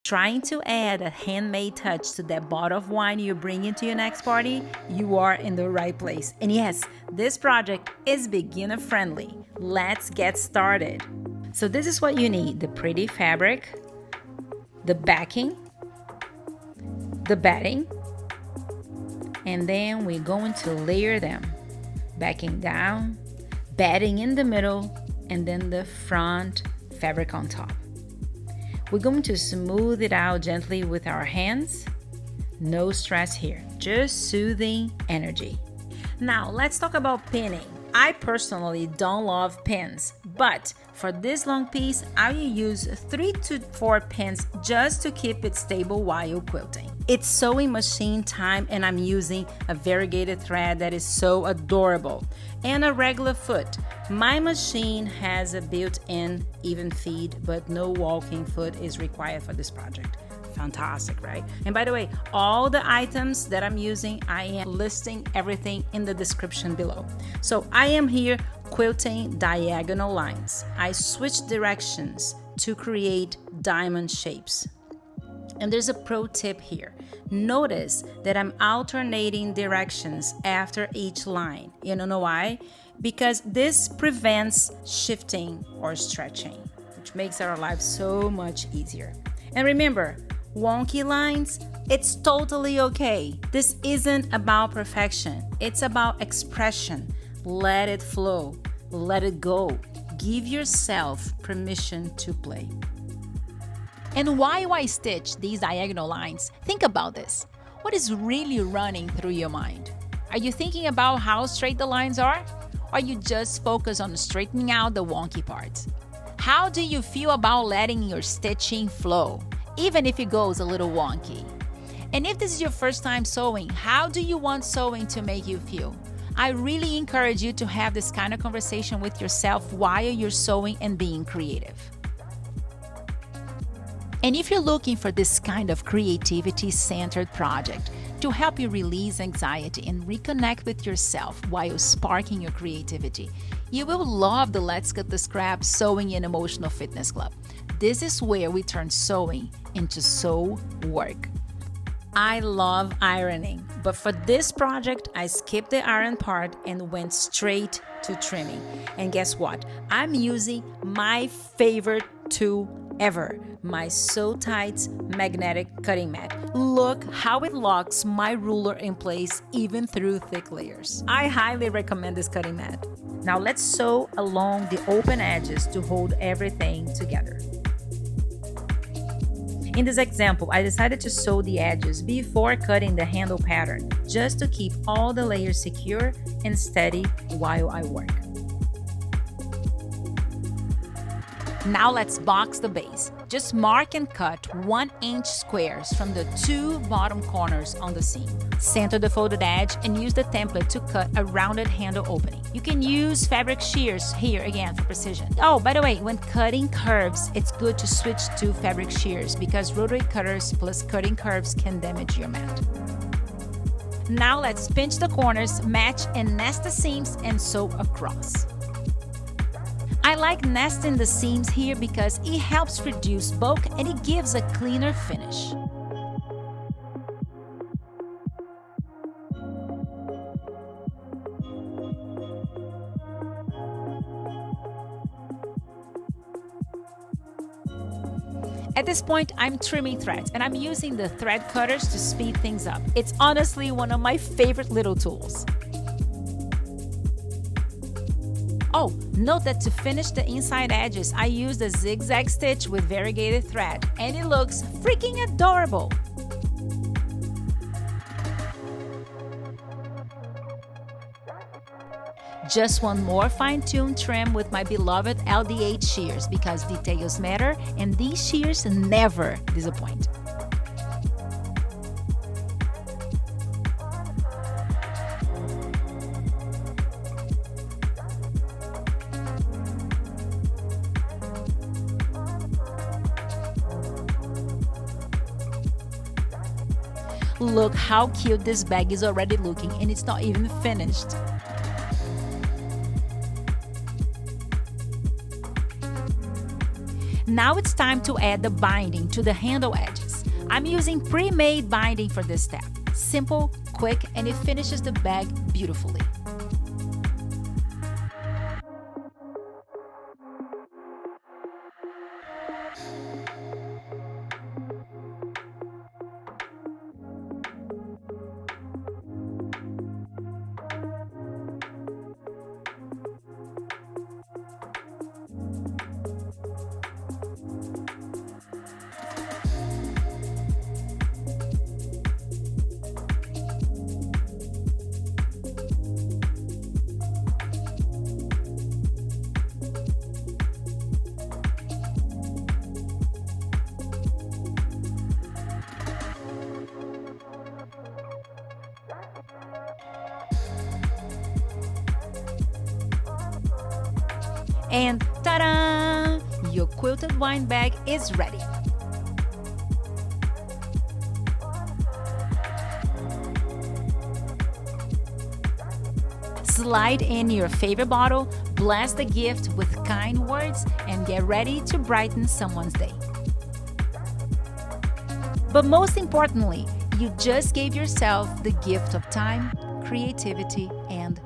Trying to add a handmade touch to that bottle of wine you bring into your next party, you are in the right place. And yes, this project is beginner friendly. Let's get started. So this is what you need: the pretty fabric, the backing, the batting, and then we're going to layer them. Backing down, batting in the middle, and then the front fabric on top. We're going to smooth it out gently with our hands. No stress here, just soothing energy. Now let's talk about pinning. I personally don't love pins, but for this long piece, I will use 3 to 4 pins just to keep it stable while quilting. It's sewing machine time and I'm using a variegated thread that is so adorable and a regular foot. My machine has a built-in even feed, but no walking foot is required for this project. Fantastic, right? And by the way, all the items that I'm using, I am listing everything in the description below. So I am here quilting diagonal lines. I switch directions to create diamond shapes. And there's a pro tip here. Notice that I'm alternating directions after each line. You know why? Because this prevents shifting or stretching, which makes our life so much easier. And remember, wonky lines, it's totally okay. This isn't about perfection. It's about expression. Let it flow. Let it go. Give yourself permission to play. And while I stitch these diagonal lines, think about this. What is really running through your mind? Are you thinking about how straight the lines are? Or are you just focused on straightening out the wonky parts? How do you feel about letting your stitching flow, even if it goes a little wonky? And if this is your first time sewing, how do you want sewing to make you feel? I really encourage you to have this kind of conversation with yourself while you're sewing and being creative. And if you're looking for this kind of creativity-centered project to help you release anxiety and reconnect with yourself while sparking your creativity, you will love the Let's Cut the Scrap Sewing and Emotional Fitness Club. This is where we turn sewing into sew work. I love ironing, but for this project, I skipped the iron part and went straight to trimming. And guess what? I'm using my favorite tool ever, my SewTites magnetic cutting mat. Look how it locks my ruler in place even through thick layers. I highly recommend this cutting mat. Now let's sew along the open edges to hold everything together. In this example, I decided to sew the edges before cutting the handle pattern, just to keep all the layers secure and steady while I work. Now let's box the base. Just mark and cut 1-inch squares from the 2 bottom corners on the seam. Center the folded edge and use the template to cut a rounded handle opening. You can use fabric shears here again for precision. Oh, by the way, when cutting curves, it's good to switch to fabric shears because rotary cutters plus cutting curves can damage your mat. Now let's pinch the corners, match and nest the seams and sew across. I like nesting the seams here because it helps reduce bulk and it gives a cleaner finish. At this point, I'm trimming threads and I'm using the thread cutters to speed things up. It's honestly one of my favorite little tools. Oh, note that to finish the inside edges, I used a zigzag stitch with variegated thread, and it looks freaking adorable. Just one more fine-tuned trim with my beloved LD8 shears because details matter and these shears never disappoint. Look how cute this bag is already looking and it's not even finished. Now it's time to add the binding to the handle edges. I'm using pre-made binding for this step. Simple, quick, and it finishes the bag beautifully. And ta-da! Your quilted wine bag is ready. Slide in your favorite bottle, bless the gift with kind words, and get ready to brighten someone's day. But most importantly, you just gave yourself the gift of time, creativity, and